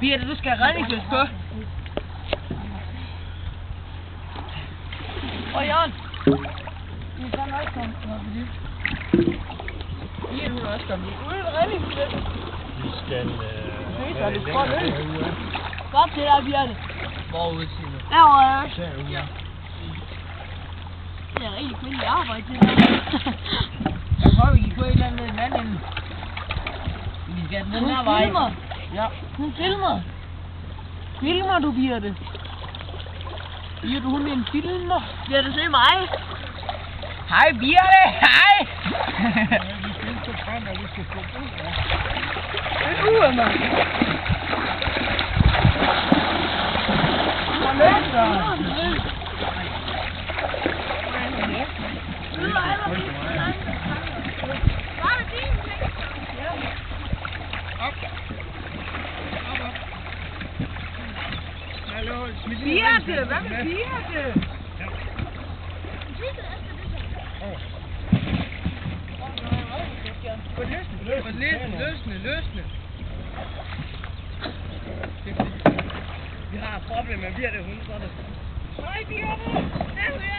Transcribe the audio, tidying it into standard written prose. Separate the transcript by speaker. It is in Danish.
Speaker 1: Birte, du skal have redningsvest på. Og Jørgen. Du kan også komme på det. Birte, hun er også kommet ud. Uden redningsvest.
Speaker 2: Vi skal...
Speaker 1: Så er det godt øl. Godt til dig, Birte.
Speaker 2: Hvorude, Signe?
Speaker 1: Derovre.
Speaker 2: Ja.
Speaker 1: Det er rigtig kvindeligt arbejde til det. Jeg tror, vi kan få et eller andet anden. Vi skal den her vej. Hun filmer. Ja. Hun filmer. Filmer du, Birte? Birte, hun er en filmer. Birte, se mig. Hej, Birte. Hej. Vi skal ikke så træne, at vi skal få ud af. Et uge, mand. Hvor løs der? Birte, hvad med Birte? Løsne. Vi har et problem med Birte, hun sådan. Hej Birte!